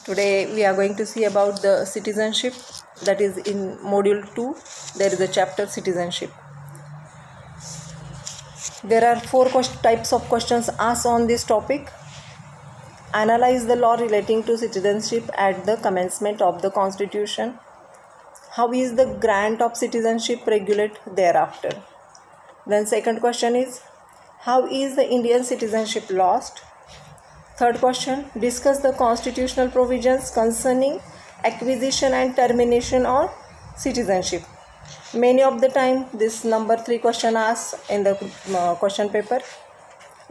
Today we are going to see about the citizenship, that is in module 2 there is a chapter citizenship. There are four types of questions asked on this topic. Analyze the law relating to citizenship at the commencement of the constitution. How is the grant of citizenship regulated thereafter? Then second question is, how is the Indian citizenship lost? Third question, discuss the constitutional provisions concerning acquisition and termination of citizenship. Many of the time this number 3 question asked in the question paper.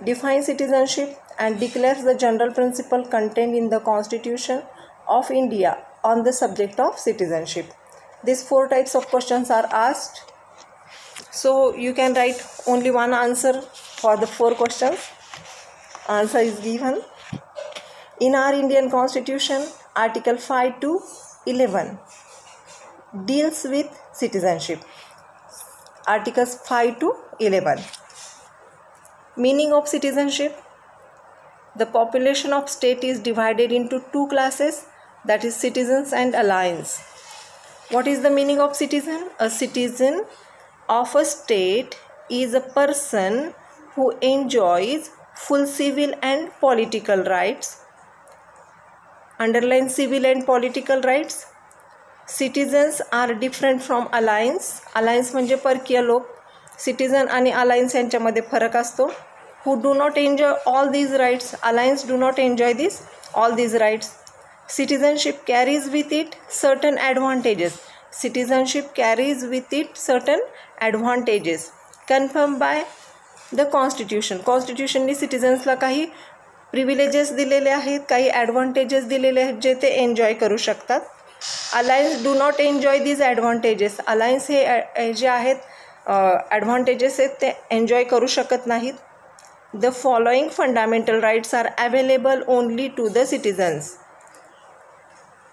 Define citizenship and declares the general principle contained in the Constitution of India on the subject of citizenship. These four types of questions are asked. So you can write only one answer for the four questions. Answer is given. In our Indian Constitution, Article 5 to 11 deals with citizenship. Articles 5 to 11. Meaning of citizenship. The population of state is divided into two classes, that is citizens and aliens. What is the meaning of citizen? A citizen of a state is a person who enjoys full civil and political rights. Underline civil and political rights. Citizens are different from aliens. Aliens म्हणजे परकीय लोक. Citizen आणि aliens यांच्यामध्ये फरक असतो. Who do not enjoy all these rights. Aliens do not enjoy all these rights. Citizenship carries with it certain advantages. Citizenship carries with it certain advantages confirmed by the Constitution. Constitutionने citizensला काही privileges दिलेले आहेत, काही advantages दिलेले आहेत जे ते enjoy करू शकतात. Alliance do not enjoy these advantages. Alliance हे जे आहेत ॲडव्हान्टेजेस आहेत ते एन्जॉय करू शकत नाहीत. The following fundamental rights are available only to the citizens.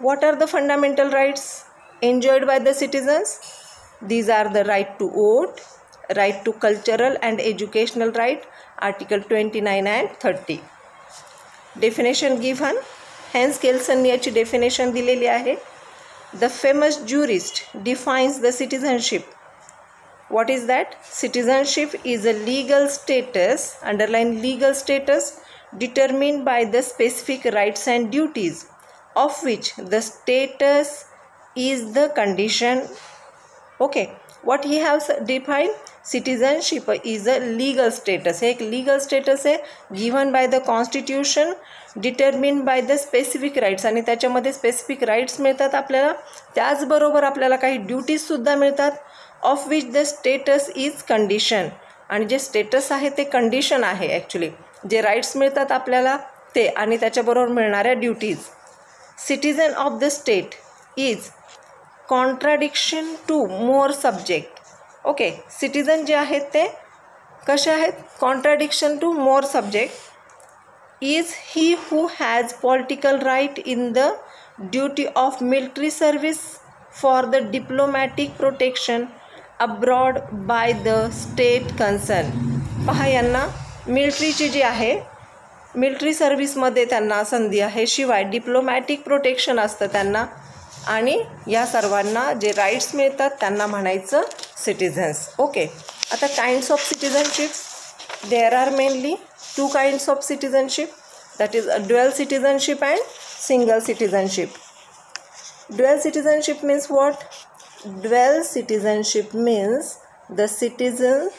What are the fundamental rights enjoyed by the citizens? These are the right to vote, right to cultural and educational right, Article 29 and 30. Definition given. Hence Kelson याची definition दिलेली आहे. The famous jurist defines the citizenship. What is that? Citizenship is a legal status, underline legal status, determined by the specific rights and duties of which the status is the condition. Okay, what he has defined, citizenship is a legal status. एक legal status आहे given by the constitution, determined by the specific rights. आणि त्याच्यामध्ये specific rights मिळतात आपल्याला. त्याचबरोबर आपल्याला काही duties सुद्धा मिळतात. of which the status is condition. आणि जे स्टेटस आहे ते कंडिशन आहे ॲक्च्युली. जे राईट्स मिळतात आपल्याला ते आणि त्याच्याबरोबर मिळणाऱ्या duties. Citizen of the state is contradiction to more subject. Okay, citizen जे आहेत ते कसे आहेत? Contradiction to more subject. Is he who has political right in the duty of military service for the diplomatic protection abroad by the state concern. पहा, यांना मिलिटरीची जी आहे military सर्व्हिसमध्ये त्यांना संधी आहे, शिवाय डिप्लोमॅटिक प्रोटेक्शन असतं त्यांना, आणि या सर्वांना जे राईट्स मिळतात त्यांना म्हणायचं सिटिझन्स. ओके, आता kinds of citizenship. There are mainly two kinds of citizenship, that is dual citizenship and single citizenship. Dual citizenship means what? Dual citizenship means the citizens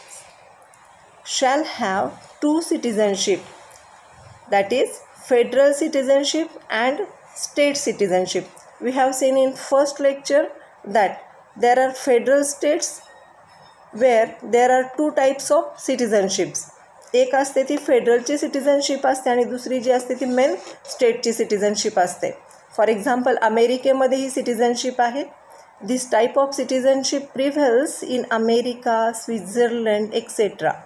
shall have two citizenship, that is federal citizenship and state citizenship. We have seen in first lecture that there are federal states where there are two types of citizenships. एक असते ती फेडरलची citizenship असते आणि दुसरी जी असते ती main स्टेटची citizenship असते. फॉर एक्झाम्पल अमेरिकेमध्ये ही सिटिझनशिप आहे. This type of citizenship prevails in America, Switzerland etcetera.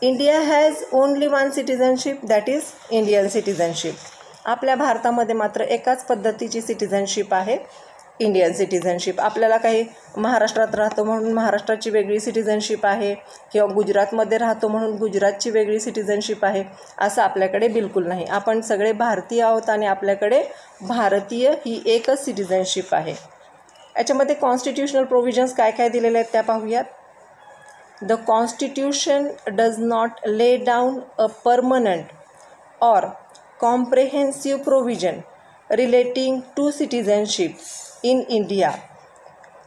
India has only one citizenship, that is Indian citizenship. आपल्या भारतामध्ये मात्र एकाच पद्धतीची सिटिझनशिप आहे, इंडियन सिटिझनशिप. आपल्याला काही महाराष्ट्रात राहतो म्हणून महाराष्ट्राची वेगळी सिटिझनशिप आहे, किंवा गुजरातमध्ये राहतो म्हणून गुजरातची वेगळी सिटिझनशिप आहे, असं आपल्याकडे बिलकुल नाही. आपण सगळे भारतीय आहोत आणि आपल्याकडे भारतीय ही एकच सिटिझनशिप आहे. याच्यामध्ये कॉन्स्टिट्यूशनल प्रोव्हिजन्स काय काय दिलेले आहेत त्या पाहूयात. The constitution does not lay down a permanent or comprehensive provision relating to citizenship in India.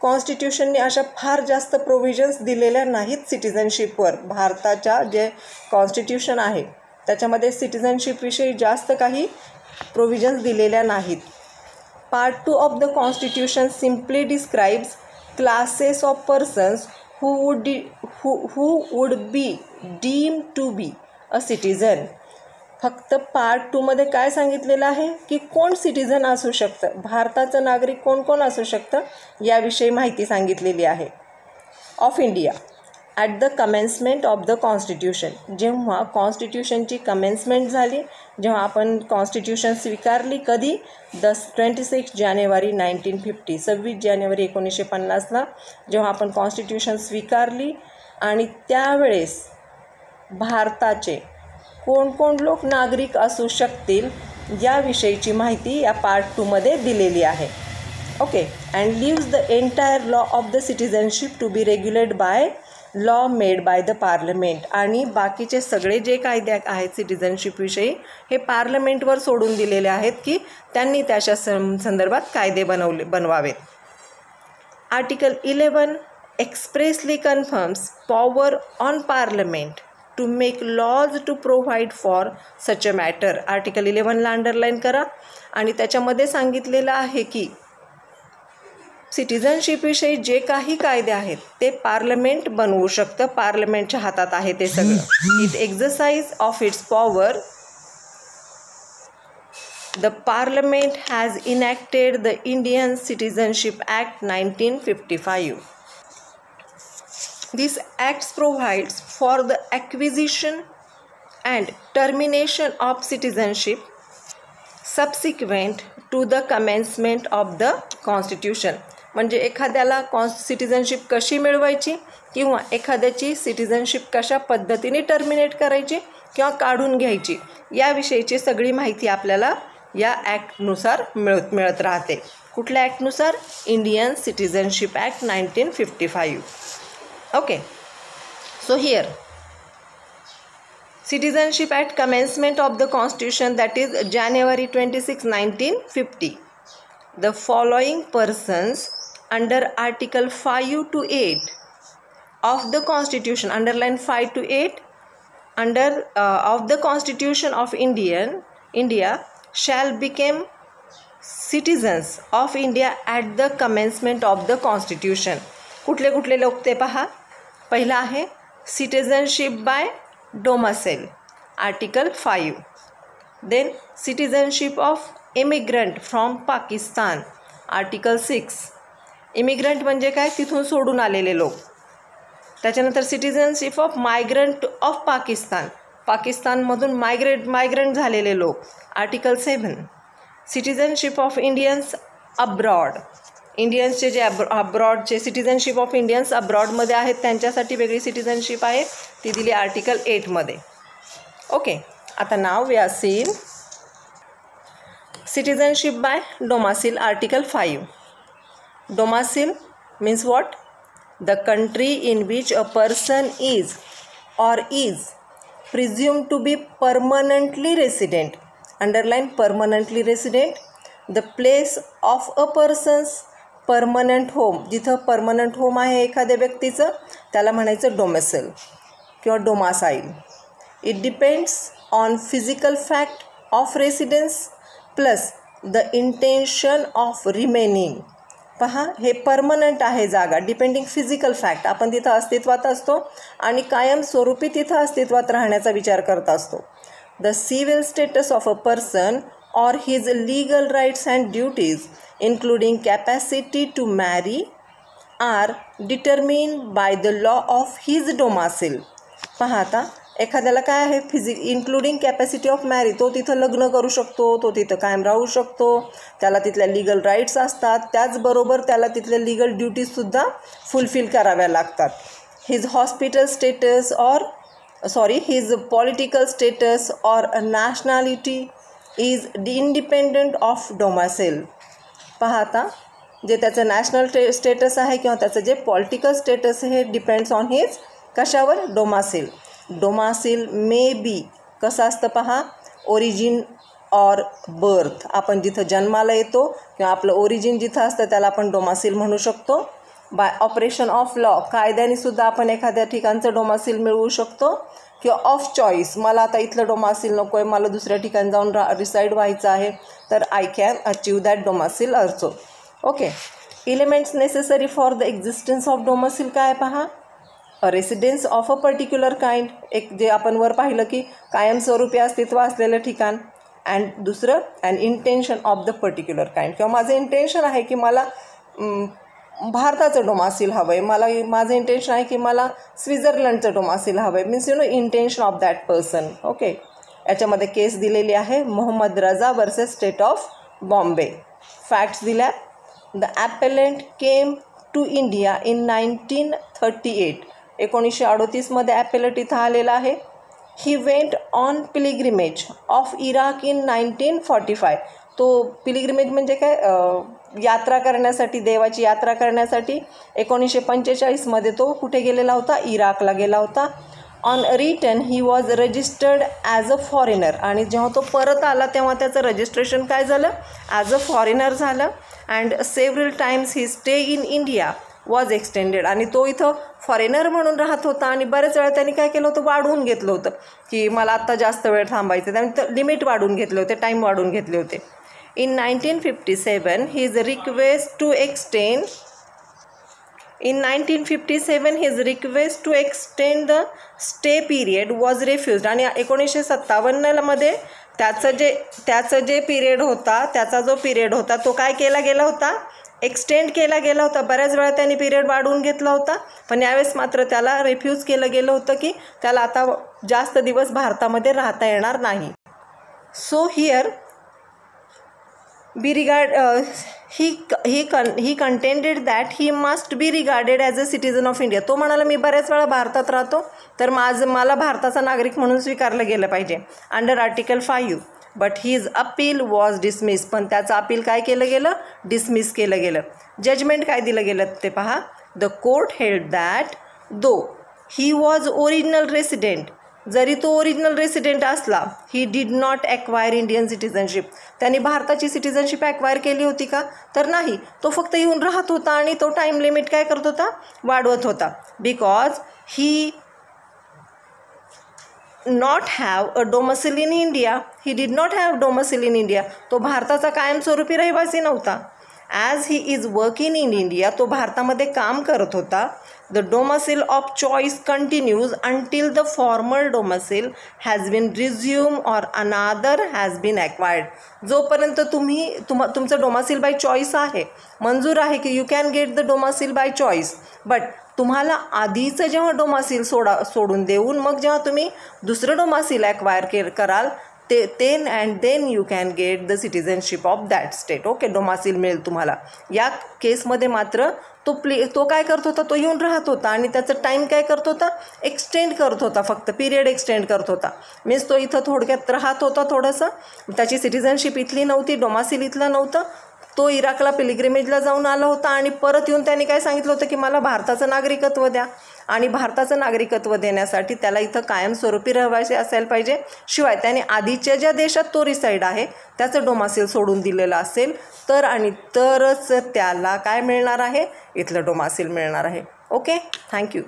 कॉन्स्टिट्यूशनने अशा फार जास्त प्रोव्हिजन्स दिलेल्या नाहीत सिटिझनशिपवर. भारताच्या जे कॉन्स्टिट्यूशन आहे त्याच्यामध्ये सिटिझनशिपविषयी जास्त काही प्रोव्हिजन्स दिलेल्या नाहीत. Part 2 of the constitution simply describes classes of persons who would be deemed to be a citizen. फक्त पार्ट 2मध्ये काय सांगितलेलं आहे की कोण सिटिझन असू शकतं, भारताचं नागरिक कोण कोण असू शकतं याविषयी माहिती सांगितलेली आहे. Of India at the commencement of the constitution. जेव्हा कॉन्स्टिट्यूशनची कमेन्समेंट झाली, जेव्हा आपण कॉन्स्टिट्यूशन स्वीकारली, कधी 26 जानेवारी 1950, 26 जानेवारी 1950ला जेव्हा आपण कॉन्स्टिट्यूशन स्वीकारली, आणि त्यावेळेस भारताचे कोण कोण लोक नागरिक असू शकतील याविषयीची माहिती या पार्ट 2मध्ये दिलेली आहे. Okay. And leaves the entire law of the citizenship to be regulated by law made by the parliament. आणि बाकीचे सगळे जे कायदे आहेत सिटिझनशिपविषयी हे पार्लमेंटवर सोडून दिलेले आहेत की त्यांनी त्याच्या संदर्भात कायदे बनवावेत. Article 11 expressly confirms power on parliament to make laws to provide for such a matter. Article 11ला अंडरलाईन करा. आणि त्याच्यामध्ये सांगितलेलं आहे की सिटिझनशिपविषयी जे काही कायदे आहेत ते पार्लमेंट बनवू शकतं. पार्लमेंटच्या हातात आहे ते सगळं. It exercise of its power the parliament has enacted the Indian citizenship act 1955. This Act provides for the acquisition and termination of citizenship subsequent to the commencement of the Constitution. म्हणजे एखाद्याला citizenship कशी मिळवायची किंवा एखाद्याची citizenship कशा पद्धतीने terminate करायची किंवा काढून घ्यायची याविषयीची सगळी माहिती आपल्याला या ॲक्टनुसार मिळत राहते. कुठल्या ॲक्टनुसार? Indian citizenship act 1955. Okay, so here Citizenship at commencement of the Constitution, that is January 26, 1950. The following persons under Article 5 to 8 of the Constitution, underline 5 to 8 of the Constitution of India shall become citizens of India at the commencement of the Constitution. कुठले कुठले लोक ते पहा. पहिला आहे citizenship by domicile, article 5. Then citizenship of immigrant from Pakistan, article 6. Immigrant म्हणजे काय? तिथून सोडून आलेले लोक. त्याच्यानंतर citizenship of migrant of Pakistan, पाकिस्तानमधून मायग्रंट झालेले लोक, article 7. Citizenship of Indians abroad, इंडियन्सचे जे अब्रॉडचे सिटिझनशिप ऑफ इंडियन्स अब्रॉडमध्ये आहेत त्यांच्यासाठी वेगळी सिटिझनशिप आहे, ती दिली आर्टिकल 8मध्ये. ओके. आता नाव we are seen citizenship by domicile, article 5. Domicile means what? The country in which a person is or is presumed to be permanently resident, underline permanently resident. The place of a person's permanent home, जिथं permanent home आहे एखाद्या व्यक्तीचं त्याला म्हणायचं domicile किंवा domicile. It depends on physical fact of residence plus the intention of remaining. पहा, हे permanent आहे जागा, डिपेंडिंग फिजिकल फॅक्ट, आपण तिथं अस्तित्वात असतो आणि कायमस्वरूपी तिथं अस्तित्वात राहण्याचा विचार करत असतो. The civil status of a person or his legal rights and duties including capacity to marry are determined by the law of his domicile. पहा आता एखाद्याला काय आहे इन्क्लुडिंग कॅपॅसिटी ऑफ मॅरी, तो तिथं लग्न करू शकतो, तो तिथं कायम राहू शकतो, त्याला तिथल्या लीगल राईट्स असतात, त्याचबरोबर त्याला तिथल्या लीगल ड्युटीजसुद्धा फुलफिल कराव्या लागतात. His hospital status his political status or nationality is independent of domicile. पहा आता, जे त्याचं नॅशनल स्टेटस आहे किंवा त्याचं जे पॉलिटिकल स्टेटस आहे हे डिपेंड्स ऑन हिज कशावर? डोमासिल. डोमासिल मे बी कसं असतं पहा, ओरिजिन ऑर बर्थ. आपण जिथं जन्माला येतो किंवा आपलं ओरिजिन जिथं असतं त्याला आपण डोमासिल म्हणू शकतो. बाय ऑपरेशन ऑफ लॉ, कायद्यानेसुद्धा आपण एखाद्या ठिकाणचं डोमासिल मिळवू शकतो. किंवा ऑफ चॉईस, मला आता इथलं डोमासिल नको आहे, मला दुसऱ्या ठिकाणी जाऊन रिसाईड व्हायचं आहे, तर I can achieve that domicile also. Okay. Elements necessary for the existence of domicile काय पहा, a residence of a particular kind, एक जे आपण वर पाहिलं की कायमस्वरूपी अस्तित्व असलेलं ठिकाण. अँड दुसरं and intention of the particular kind, किंवा माझं इंटेन्शन आहे की मला भारताचं डोमासिल हवं आहे, माझं इंटेन्शन आहे की मला स्वित्झर्लंडचं डोमासिल हवं आहे, means intention of that person. Okay. याच्यामध्ये केस दिलेली आहे Mohammad Raza versus state of Bombay. Facts दिल्या. The appellant came to India in 1938. 1938 appellant इथं आलेला आहे. He went on pilgrimage of Iraq in 1945. तो पिलिग्रिमेज म्हणजे काय, यात्रा करण्यासाठी, देवाची यात्रा करण्यासाठी 1945 तो कुठे गेलेला होता? इराकला गेला होता. On return he was registered as a foreigner. आणि जेव्हा तो परत आला तेव्हा त्याचं रजिस्ट्रेशन काय झालं? ॲज अ फॉरेनर झालं. And several times he stay in India was extended. आणि तो इथं फॉरेनर म्हणून राहत होता आणि बऱ्याच वेळा त्यांनी काय केलं होतं? वाढवून घेतलं होतं की मला आत्ता जास्त वेळ थांबायचं, त्यांनी लिमिट वाढवून घेतले होते, टाईम वाढवून घेतले होते. In 1957, his request to extend the stay period was refused. आणि 1957 त्याचं जे पिरियड होता, त्याचा जो पिरियड होता तो काय केला गेला होता? एक्सटेंड केला गेला होता. बऱ्याच वेळा त्यांनी पिरियड वाढवून घेतला होता, पण यावेळेस मात्र त्याला रिफ्यूज केलं गेलं होतं की त्याला आता जास्त दिवस भारतामध्ये राहता येणार नाही. So here he contended that he must be regarded as a citizen of India. तो म्हणाला मी बऱ्याच वेळा भारतात राहतो, तर मला भारताचा नागरिक म्हणून स्वीकारलं गेलं पाहिजे under article 5. But his appeal was dismiss. पण त्याचं अपील काय केलं गेलं? डिसमिस केलं गेलं. जजमेंट काय दिलं गेलं ते पहा. The court held that though he was original resident, जरी तो ओरिजिनल रेसिडेंट असला, he did not acquire Indian citizenship. त्यांनी भारताची सिटिझनशिप ॲक्वायर केली होती का? तर नाही. तो फक्त येऊन राहत होता आणि तो टाईम लिमिट काय करत होता? वाढवत होता. Because he not have a domicile in India. He did not have domicile in India. तो भारताचा कायमस्वरूपी रहिवासी नव्हता. As he is working in India, तो भारतामध्ये काम करत होता. The domicile of choice continues until the formal domicile has been resume or another has been acquired. जोपर्यंत तुमचं डोमसिल बाय चॉईस आहे, मंजूर आहे की you can get the domicile by choice, but तुम्हाला आधीचं जेव्हा डोमसिल सोडून देऊन मग जेव्हा तुम्ही दुसरं डोमसिल ॲक्वायर कराल then you can get the citizenship of that state. Okay. Domicile मिळेल तुम्हाला. या केसमध्ये मात्र तो काय करत होता? तो येऊन राहत होता आणि त्याचं टाईम काय करत होता? एक्सटेंड करत होता, फक्त पिरियड एक्सटेंड करत होता. मीन्स तो इथं थोडक्यात राहत होता थोडंसं, त्याची सिटिझनशिप इथली नव्हती, डोमसिल इथलं नव्हतं. तो इराकला पिलिग्रिमेजला जाऊन आला होता आणि परत येऊन त्याने काय सांगितलं होतं की मला भारताचं नागरिकत्व द्या. आणि भारताचं नागरिकत्व देण्यासाठी त्याला इथं कायमस्वरूपी रहिवासी असायला पाहिजे. शिवाय त्याने आधीच्या ज्या देशात तो रिसाईड आहे त्याचं डोमसिल सोडून दिलेलं असेल तरच त्याला काय मिळणार आहे? इथलं डोमसिल मिळणार आहे. ओके. थँक्यू.